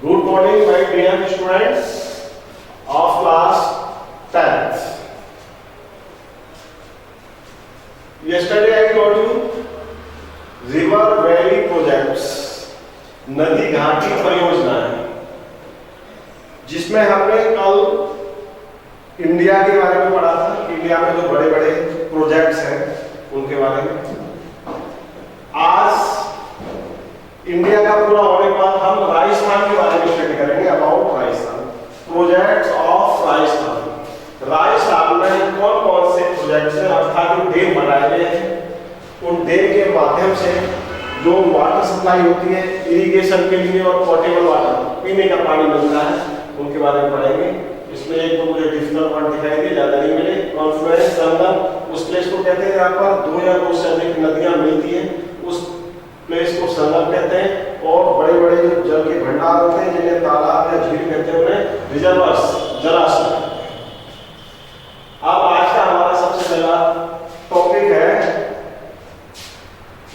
Good morning, my dear students of class 10th. Yesterday I told you river valley projects, नदी घाटी परियोजनाएं, जिसमें हमने कल इंडिया के बारे में पढ़ा था। इंडिया में जो बड़े बड़े प्रोजेक्ट्स हैं उनके बारे में। आज इंडिया का पूरा होने के बाद हम राजस्थान के बारे में स्टडी करेंगे। About Rajasthan, projects of Rajasthan. Rajasthan में कौन कौन से प्रोजेक्ट्स हैं, अर्थात जो डैम बनाए गए हैं, उन डैम के माध्यम से जो वाटर सप्लाई होती है इरिगेशन के लिए और पोर्टेबल वाटर पीने का पानी मिलता है, उनके बारे में पढ़ेंगे। इसमें एक तो मुझे डिफिकल्ट वर्ड दिखाई दे, ज्यादा नहीं मिले। कॉन्फ्लुएंस, संगम, उस प्लेस को कहते हैं जहाँ पर दो या दो से अधिक नदियां मिलती हैं, उस प्लेस को संगम कहते हैं। और बड़े बड़े जो जल के भंडार होते हैं, जिन्हें तालाब या झील कहते हैं, उन्हें रिजर्वर्स, जलाशय। अब आज का हमारा सबसे पहला टॉपिक है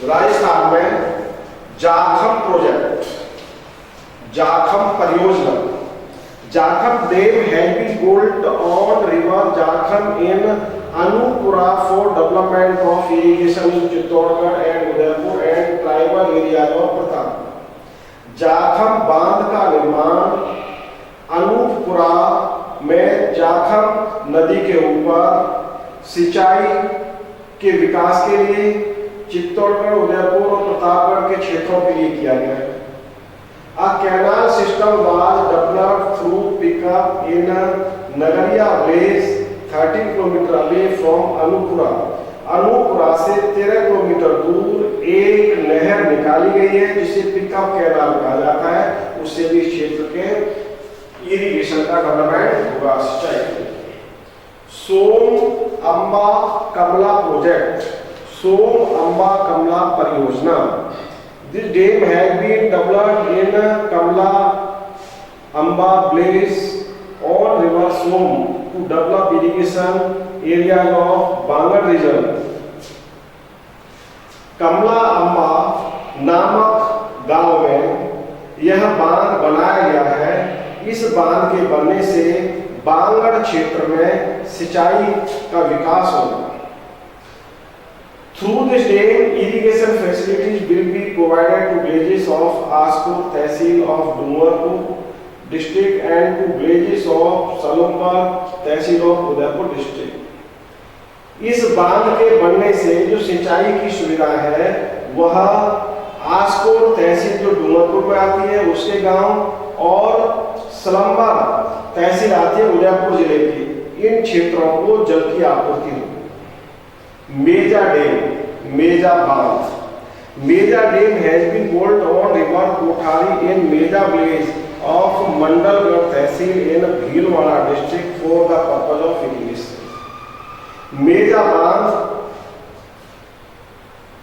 राजस्थान में जाखम प्रोजेक्ट, जाखम परियोजना। Jakham dam has been built on river Jharkhand in Anupura for development of irrigation in Chittorgarh and Udaipur and tribal areas of Pratap। Jakham बांध का निर्माण अनूपपुरा में जाखम नदी के ऊपर सिंचाई के विकास के लिए चित्तौड़गढ़, उदयपुर और प्रतापगढ़ के क्षेत्रों के लिए किया गया है। A canal system was developed through pickup in Nagaria village 30 km away from Anupura। अनूपपुरा से 13 किलोमीटर दूर एक नहर निकाली गई है जिसे पिकअप कैनाल कहा जाता है। उससे भी क्षेत्र के इरिगेशन का डेवलपमेंट होगा, सिंचाई। सोम अंबा कमला प्रोजेक्ट, सोम अंबा कमला परियोजना। This dam has been developed in Kamla Amba village on river Som to develop irrigation areas of Bangar region। कमला अम्बा नामक गांव में यह बांध बनाया गया है। इस बांध के बनने से बांगड़ क्षेत्र में सिंचाई का विकास होगा। Through this dam, irrigation facilities will be provided to villages of Aspur, Tehsil of Dungarpur district and to villages of Salumbar, Tehsil of Udaipur district। इस बांध के बनने से जो सिंचाई की सुविधा है वह आसपुर तहसील जो डूंगरपुर में आती है उसके गांव और सलम्बर तहसील आती है उदयपुर जिले की, इन क्षेत्रों को जल की आपूर्ति होगी। मेजा डैम, मेजा बांध। Meja dam has been built on river Kothari in Meja village of Mandalgarh tehsil in Bhilwara district for the purpose of irrigation। Meja बांध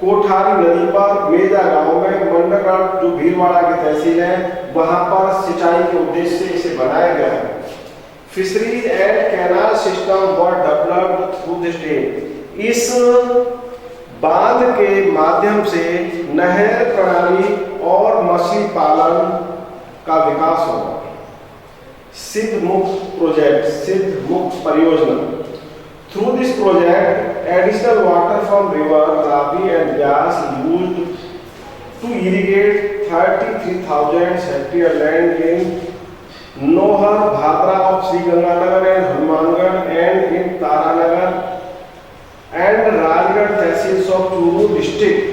कोठारी नदी पर मेजा गांव में मंडलगढ़ जो भीलवाड़ा की तहसील है वहां पर सिंचाई के उद्देश्य से इसे बनाया गया है। Fisheries and canal system were developed through this dam. इस बांध के माध्यम से नहर प्रणाली और मछली पालन का विकास होगा। सिद्धमुख प्रोजेक्ट, सिद्धमुख परियोजना। Through this project additional water from river Ravi and Vyas used to irrigate 33,000 hectare land in Nohar, Bhadra of Sriganganagar and Hanumangarh and in Taranagar and Rajgarh tehsil of Churu district.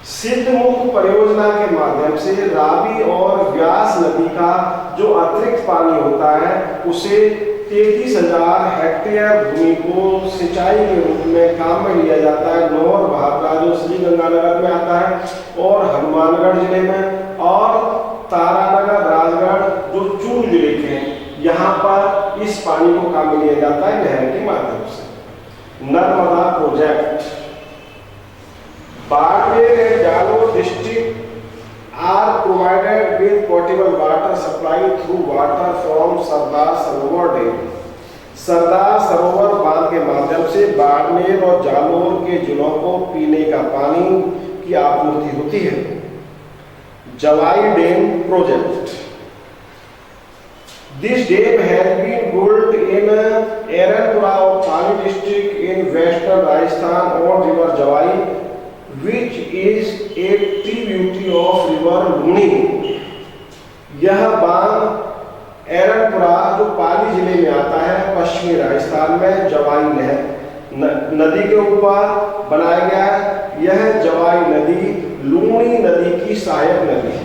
Sidhmukh परियोजना के माध्यम से रावी और व्यास नदी का जो अतिरिक्त पानी होता है उसे 33,000 हेक्टेयर भूमि को सिंचाई के रूप में काम में लिया जाता है। नौर भादरा जो श्रीगंगानगर में आता है और हनुमानगढ़ जिले में, और तारानगर राजगढ़ जो चूरू जिले के हैं, यहाँ पर इस पानी को काम में लिया जाता है नहर के माध्यम से। Narmada project. Barmer and Jalore district are provided with portable water supply through water from Sardar Sarovar dam. Sardar Sarovar बांध के माध्यम से बाड़मेर और जालोर के जिलों को पीने का पानी की आपूर्ति होती है। Jawai Dam project. This dam has been built in Eranpura of Pali district in western Rajasthan on river Jawai, which is a tributary of river Luni. यह बांध एरनपुरा जो पाली जिले में आता है पश्चिमी राजस्थान में जवाई नदी के ऊपर बनाया गया है। यह जवाई नदी लूणी नदी की सहायक नदी है।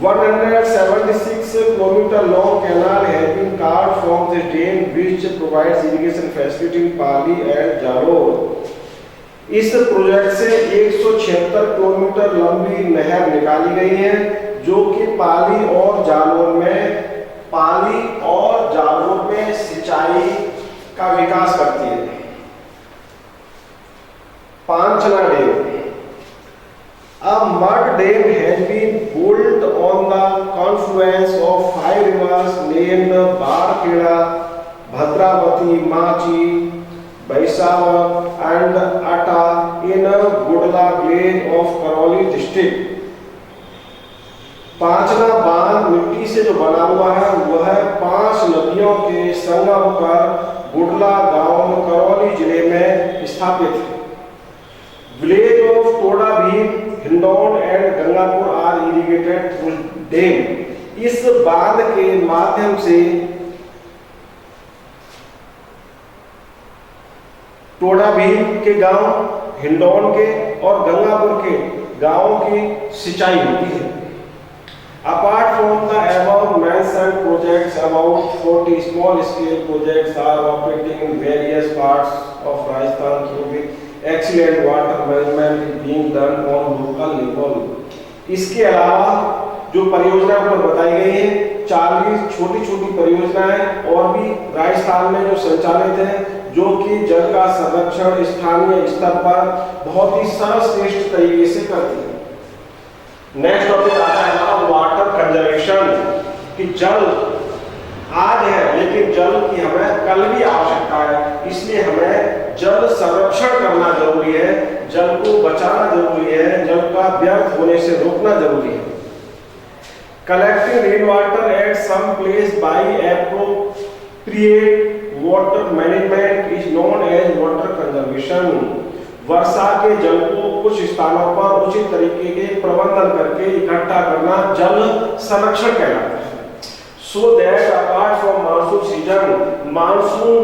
176 kilometer long canal has been carved from the dam which provides irrigation facility in Pali and Jalore. इस प्रोजेक्ट से 176 किलोमीटर लंबी नहर निकाली गई है जो कि पाली और जालोर में सिंचाई का विकास करती है। पांचना dam. A mud dam has been built on the confluence of 5 rivers named Barkheda, Bhadravati, Machi, Baisava and Atta in Gudla village of Karoli district. पांचना बांध मिट्टी से जो बना हुआ है वह 5 नदियों के संगम पर गुडला गांव करौली जिले में स्थापित है। Village of Toda Bhim, Hindaun and Gangapur are irrigated through dam. इस बांध के माध्यम से टोडा भीम के गांव, हिंडौन के और गंगापुर के गांवों की सिंचाई होती है। Apart from the above mentioned projects, about 40 small scale projects are operating in various parts of Rajasthan through which excellent water management is being done on local level. इसके अलावा जो परियोजना पर बताई गई है 40 छोटी छोटी परियोजनाएं और भी राजस्थान में जो संचालित है जो कि जल का संरक्षण स्थानीय स्तर पर बहुत ही सर्वश्रेष्ठ तरीके से करती है। नेक्स्ट टॉपिक आता है हमारा वाटर कंजर्वेशन कि जल आज है लेकिन जल की हमें कल भी आवश्यकता है, इसलिए हमें जल संरक्षण करना जरूरी है, जल को बचाना जरूरी है, जल का व्यर्थ होने से रोकना जरूरी है। Collecting rain water at some place by appropriate water management is known as water conservation. वर्षा के जल को कुछ स्थानों पर उचित तरीके के प्रबंधन करके इकट्ठा करना जल संरक्षण कहलाता है। So that apart from monsoon season, monsoon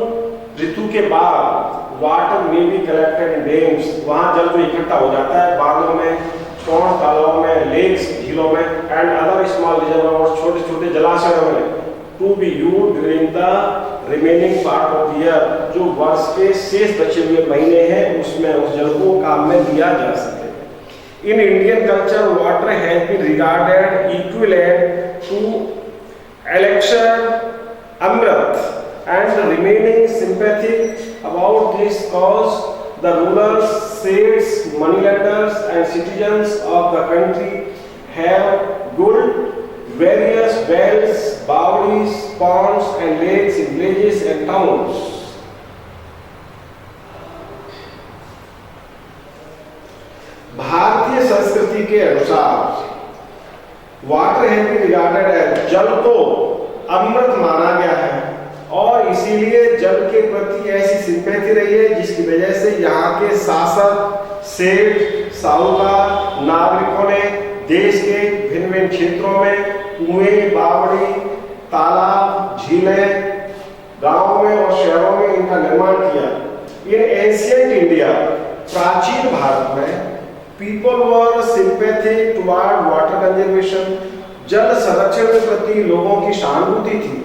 ऋतु के बाद वाटर में बी कलेक्टेड इन डैम्स, वहां जल जो इकट्ठा हो जाता है बांधों में, पौंड तालाबों में, लेक्स झीलों में एंड अदर स्मॉल रिजर्वोयर्स छोटे छोटे जलाशयों में to be used during the remaining part of year, जो वर्ष के शेष बचे हुए महीने हैं उसमें उस जल को काम में लिया जा सके। In Indian culture water has been regarded equivalent to election amrit and remaining sympathetic about this cause the rulers, seths, money lenders and citizens of the country have built various wells, bawadis, ponds and lakes in villages and towns. भारतीय संस्कृति के अनुसार water has been regarded as, जल को अमृत माना गया है और इसीलिए जल के प्रति ऐसी सिंपैथी रही है जिसकी वजह से यहाँ के शासक, सेठ, साहूकार, नागरिकों ने देश के भिन्न भिन्न क्षेत्रों में कुएं, बावड़ी, तालाब, झीलें गांवों में और शहरों में इनका निर्माण किया। इन एंशिएंट इंडिया, प्राचीन भारत में people were sympathetic toward water conservation, जल संरक्षण के प्रति लोगों की सहानुभूति थी।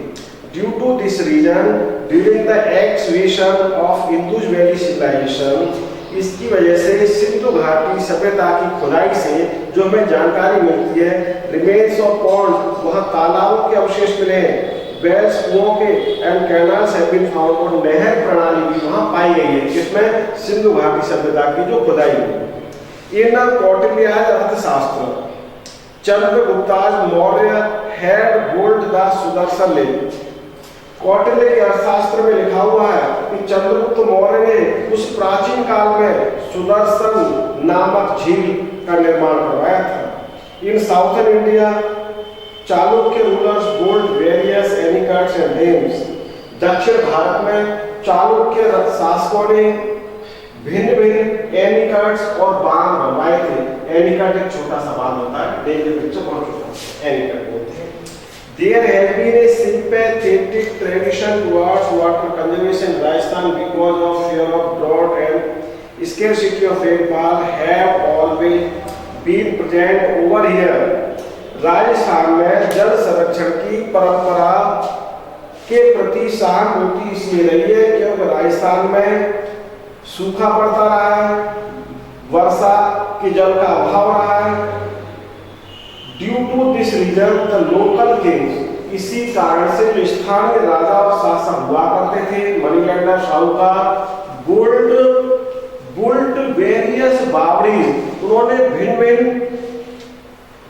Due to this reason during the excavation of Indus valley civilisation, इसकी वजह से सिंधु घाटी सभ्यता की खुदाई से जो हमें जानकारी मिलती है, रिमेन्स ऑफ पॉन्ड, वहाँ तालाबों के अवशेष मिले हैं, वेल्स कुओं के and canals have been found, और नहर प्रणाली भी वहाँ पाई गई है जिसमें सिंधु घाटी सभ्यता की जो खुदाई हुई। इन कौटिल्यज अर्थशास्त्र, Chandragupta Maurya had built the Sudarshan lake. Kautilya के अर्थशास्त्र में लिखा हुआ है कि चंद्रगुप्त मौर्य ने उस प्राचीन काल में सुदर्शन नामक झील का निर्माण करवाया था। In southern India, Chalukya rulers built various anicuts and dams. दक्षिण भारत में चालुक्य शासकों ने भिन्न भिन्न एनिकट्स और बांध बनवाए थे। एनिकट एक छोटा सा बांध होता है, डेम के बीच में बहुत छोटा एनिकट बोलते हैं। There has been a sympathetic tradition towards water conservation in Rajasthan because of fear of drought and scarcity of rainfall have always been present over here. Rajasthan में जल संरक्षण की परंपरा के प्रति सहानुभूति इसलिए रही है क्योंकि राजस्थान में सूखा पड़ता रहा है, वर्षा के जल का अभाव रहा है। Due to this reason the local kings, इसी कारण से जो स्थानीय राजा और शासक हुआ करते थे, मनीलैंडर, शाहूकार, बुल्ट वेरियस बावड़ीज, उन्होंने भिन्न भिन्न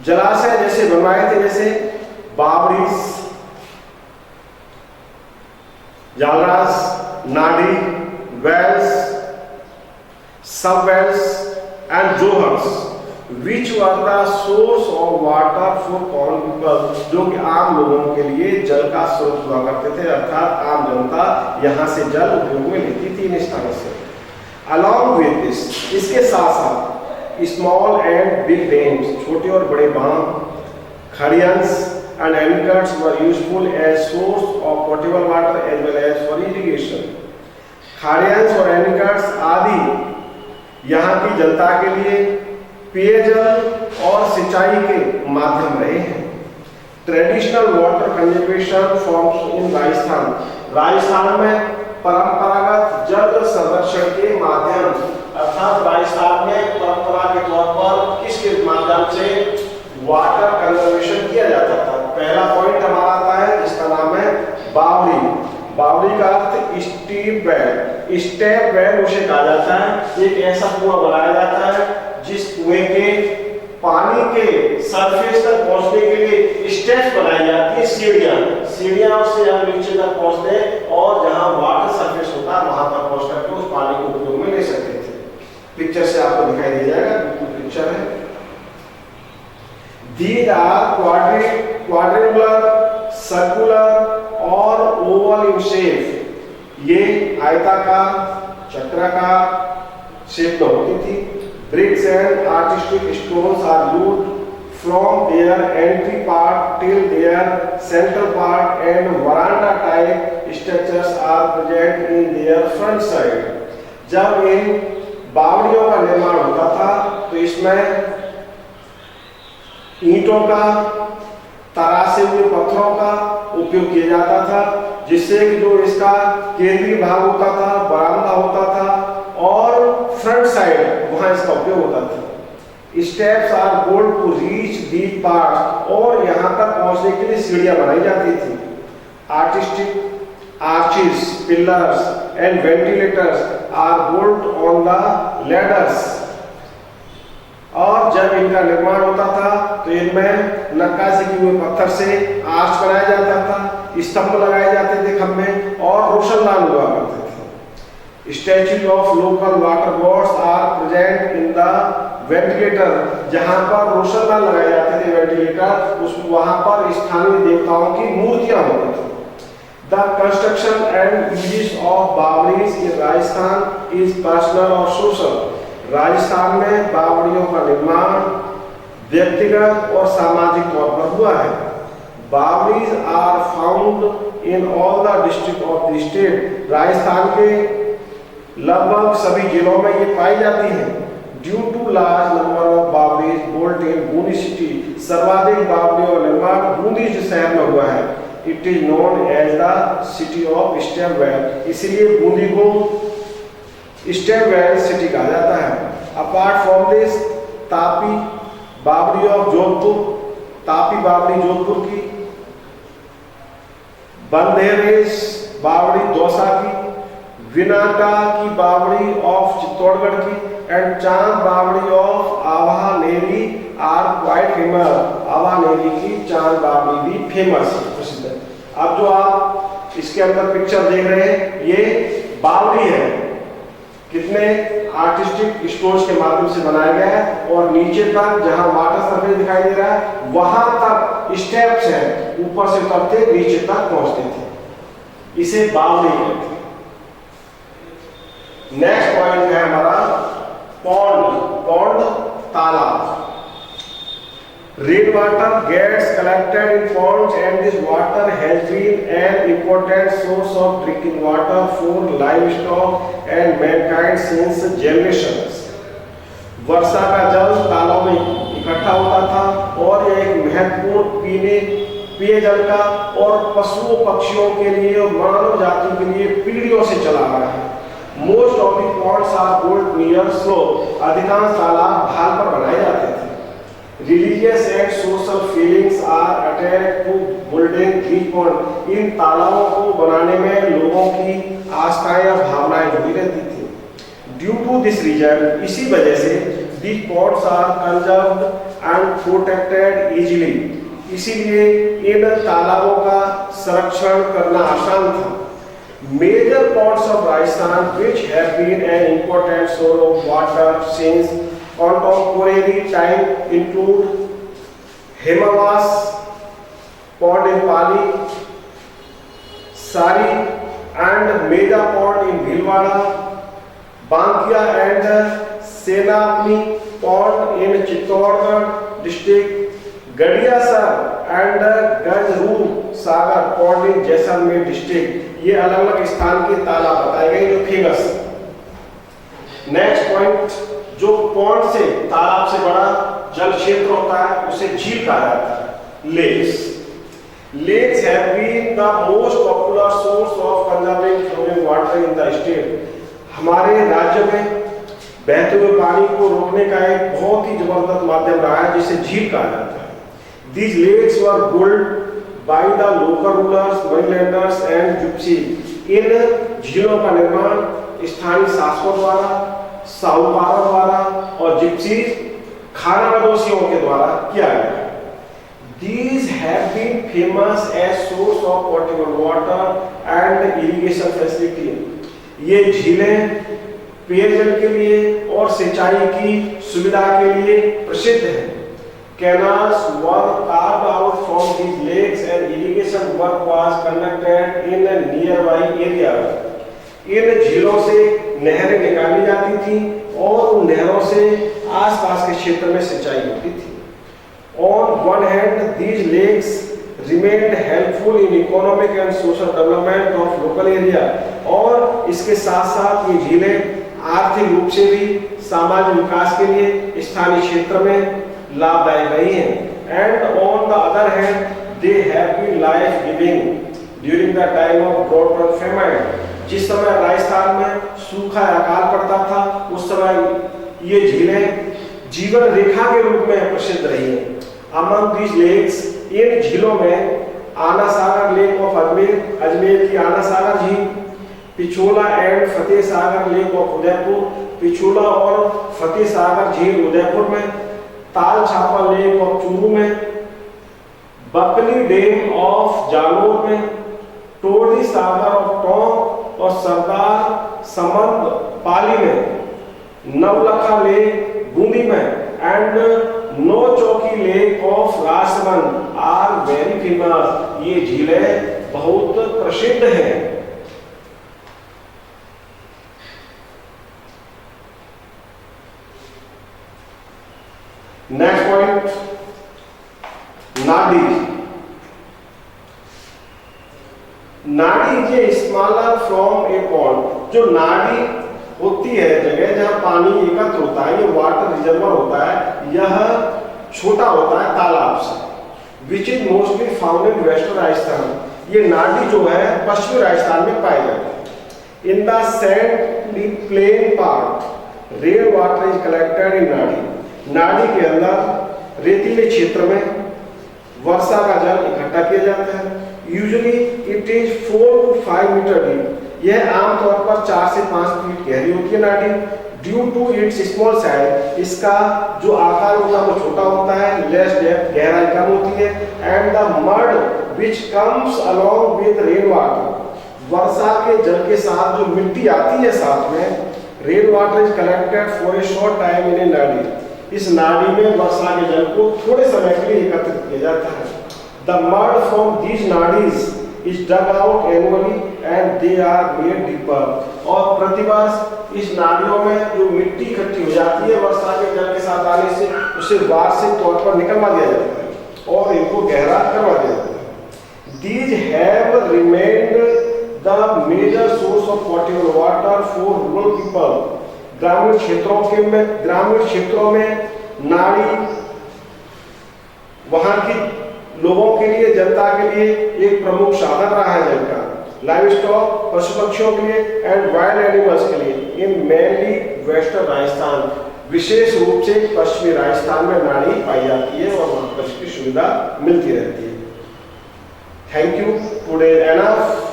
जलाशय जैसे बनवाए थे, जैसे बावड़ीज, जालराज, nadi, wells, sub wells and जोहर्स which were the source of water for common people, जो कि आम लोगों के लिए जल का स्रोत हुआ करते थे, अर्थात आम जनता यहाँ से जल उपयोग में लेती थी इन स्थानों से। Along with this, इसके साथ साथ small and big dams, छोटे और बड़े बांध, खड़ियंस and anicuts were useful as source of potable water as well as for irrigation. खड़ियंस और anicuts आदि यहाँ की जनता के लिए पेयजल और सिंचाई के माध्यम रहे हैं। Traditional water conservation forms in Rajasthan, Rajasthan में परंपरागत जल संरक्षण के माध्यम, अर्थात राजस्थान में परंपरा के तौर पर किसके माध्यम से वाटर कंजर्वेशन किया जाता था। पहला पॉइंट हमारा आता है जिसका नाम है बावड़ी। बावड़ी का अर्थ स्टीप वेल, स्टेप वेल उसे कहा जाता है। एक ऐसा कुआं बनाया जाता है जिस कुएं के पानी के सरफेस तक पहुंचने के लिए स्टेप्स बनाई जाती है, सीढ़ियां से हम नीचे तक पहुंचते हैं और जहां वाटर सरफेस होता है वहां तक पहुंच करके उस पानी को उपयोग में ले सकते थे। पिक्चर से आपको दिखाई दे जाएगा, पिक्चर है। These are quadrangular, circular और oval in shape। ये आयताकार, चक्राकार शेप में होती थी। Bricks and artistic stones are used from their entry part till their central part, and veranda type structures are present in their front side। जब इन बावड़ियों का निर्माण होता था तो इसमें ईंटों का, तरासे हुए पत्थरों का उपयोग किया जाता था, जिससे कि जो इसका केंद्रीय भाग होता था, बरामदा होता था और फ्रंट साइड वहां इसका उपयोग होता था। Steps are gold to reach these parts, और यहाँ तक पहुंचने के लिए सीढ़ियां बनाई जाती थी। Artistic arches, pillars and ventilators are built on the ladders, और जब इनका निर्माण होता था तो इनमें नक्काशी किए हुए पत्थर से आर्च बनाया जाता था, स्तंभ लगाए जाते थे खंभे, और रोशनदान हुआ करते थे। Statue of local water gods are present in the ventilator, जहां पर रोशनदान लगाए जाते थे वेंटिलेटर, उस वहां पर स्थानीय देवताओं की मूर्तियां होती थी। The construction and uses of baoris in Rajasthan is personal और सोशल। राजस्थान में बावड़ियों का निर्माण व्यक्तिगत और सामाजिक तौर पर हुआ है। Baoris are found in all the district of the state, Rajasthan के लगभग सभी जिलों में ये पाई जाती है। Due to large number of baoris built in Bundi city, सर्वाधिक बावड़ियों का निर्माण बूंदी शहर में हुआ है। It is known as the city of step well, इसीलिए बूंदी को स्टेप वेल सिटी कहा जाता है। अपार्ट फ्रॉम दिस, तापी बावड़ी ऑफ जोधपुर, तापी बावड़ी जोधपुर की, बंदेरेस बावड़ी दौसा की, विनाटा की बावड़ी ऑफ चित्तौड़गढ़ की, एंड चांद बावड़ी ऑफ आवानेरी आर क्वाइट फेमस। आवानेरी की चांद बावड़ी भी फेमस है, प्रसिद्ध है। अब जो आप इसके अंदर पिक्चर देख रहे हैं ये बावड़ी है, कितने आर्टिस्टिक स्टोन्स के माध्यम से बनाया गया है, और नीचे तक जहां वाटर सरफेस दिखाई दे रहा है वहां तक स्टेप्स हैं, ऊपर से उतरते नीचे तक पहुंचते थे। इसे बावड़ी कहते हैं। नेक्स्ट पॉइंट है हमारा पॉन्ड। पॉन्ड तालाब। Rainwater gets collected in ponds and this water has been an important source of drinking water for livestock and mankind since generations. वर्षा का जल तालाब में इकट्ठा होता था और यह एक महत्वपूर्ण पेयजल का और पशुओं पक्षियों के लिए और मानव जाति के लिए पीढ़ियों से चला आ रहा है। Most of the ponds are built near slope. अधिकांश तालाब ढाल पर बनाए जाते थे। Religious and social feelings are attached to building these ponds. इन तालाबों को बनाने में लोगों की आस्थाएं और भावनाएं जुड़ी रहती थी। Due to this reason, इसी वजह से these ponds are conserved and protected easily. इसीलिए इन तालाबों का संरक्षण करना आसान था। Major ponds of Rajasthan, which have been an important source of water since contemporary time, include Himavas Pond in Pali, Sari and Meja Pond in Bhilwara, Bankia and Senapni Pond in Chittorgarh district, Gadiyasar and Ganjroo Sagar Pond in Jaisalmer district। ये अलग अलग स्थान के तालाब बताए गए जो famous है। नेक्स्ट पॉइंट, जो पॉन्ड से तालाब से बड़ा जल क्षेत्र होता है उसे झील कहा जाता है। Lakes. Lakes have been the most popular source of conserving flowing water in the state. हमारे राज्य में बहते हुए पानी को रोकने का एक बहुत ही जबरदस्त माध्यम रहा है जिसे झील कहा जाता है। These lakes were built by the local rulers, moneylenders and gypsies। इन झीलों का निर्माण स्थानीय शासकों द्वारा, साहूकारों द्वारा और जिप्सी खानाबदोशियों के द्वारा किया गया। These have been famous as source of potable water and irrigation facility। ये झीलें पेयजल के लिए और सिंचाई की सुविधा के लिए प्रसिद्ध हैं। Canals were carved out from these lakes and irrigation work was conducted in a nearby area। इन झीलों से नहरें निकाली जाती थी और उन नहरों से आसपास के क्षेत्र में सिंचाई होती थी। On one hand, these lakes remained helpful in economic and social development of local area। और इसके साथ साथ ये झीलें आर्थिक रूप से भी सामाजिक विकास के लिए स्थानीय क्षेत्र में लाभदायक रही हैं। And on the other hand, they have been life-giving during the time of drought and famine। जिस समय राजस्थान में सूखा अकाल पड़ता था उस समय ये झीलें जीवन रेखा के रूप में प्रसिद्ध रही हैं। Among these lakes, इन झीलों में आना सागर लेक ऑफ अजमेर, अजमेर की आना सागर झील, Pichola and Fateh Sagar lake of Udaipur, Pichola और फतेह सागर झील उदयपुर में, ताल छापा लेक ऑफ चूरू में, बकली डैम ऑफ जालोर में, टोडी सागर ऑफ टोंक और सरदार समंद पाली में, नवलखा लेक बूंदी में and Nau Chowki lake of Rajsamand are very famous. ये झीलें बहुत प्रसिद्ध हैं। Next point, nadi. Nadi is a smaller from a pond. जो नाडी होती है जगह जहां पानी एकत्र होता है, ये वाटर रिजर्वर होता है, यह छोटा होता है तालाब से। Which is mostly found in western Rajasthan. ये नाडी जो है पश्चिमी राजस्थान में पाई जाती है। In the sand plain part rain water is collected in nadi. नाडी के अंदर रेतीले क्षेत्र में वर्षा का जल इकट्ठा किया जाता है। Usually it is 4 to 5 metre deep. यह आमतौर पर 4 से 5 फीट गहरी होती है नाडी। Due to its small size, इसका जो आकार होता है वो छोटा होता है, लेस डेप्थ, गहराई कम होती है। And the mud which comes along with rain water, वर्षा के जल के साथ जो मिट्टी आती है साथ में, rain water is collected for a short time in a nali. इस नाली में वर्षा के जल को थोड़े समय के लिए एकत्रित किया जाता है। The mud from these nalis is dug out annually and they are made deeper. और प्रतिवर्ष इस नालियों में जो मिट्टी इकट्ठी हो जाती है वर्षा के जल के साथ आने से, उसे वार्षिक तौर पर निकलवा दिया जाता है और इनको गहरा करवा दिया जाता है। These have remained the major source of potable water for rural people। ग्रामीण क्षेत्रों में नाली वहां की लोगों के लिए, जनता के लिए एक प्रमुख साधन रहा है जल का। लाइव स्टॉक, पशु पक्षियों के लिए एंड वाइल्ड एनिमल्स के लिए इन मेनली वेस्टर्न राजस्थान, विशेष रूप से पश्चिमी राजस्थान में नाली पाई जाती है और वहां पर इसकी सुविधा मिलती रहती है। Thank you. Today enough.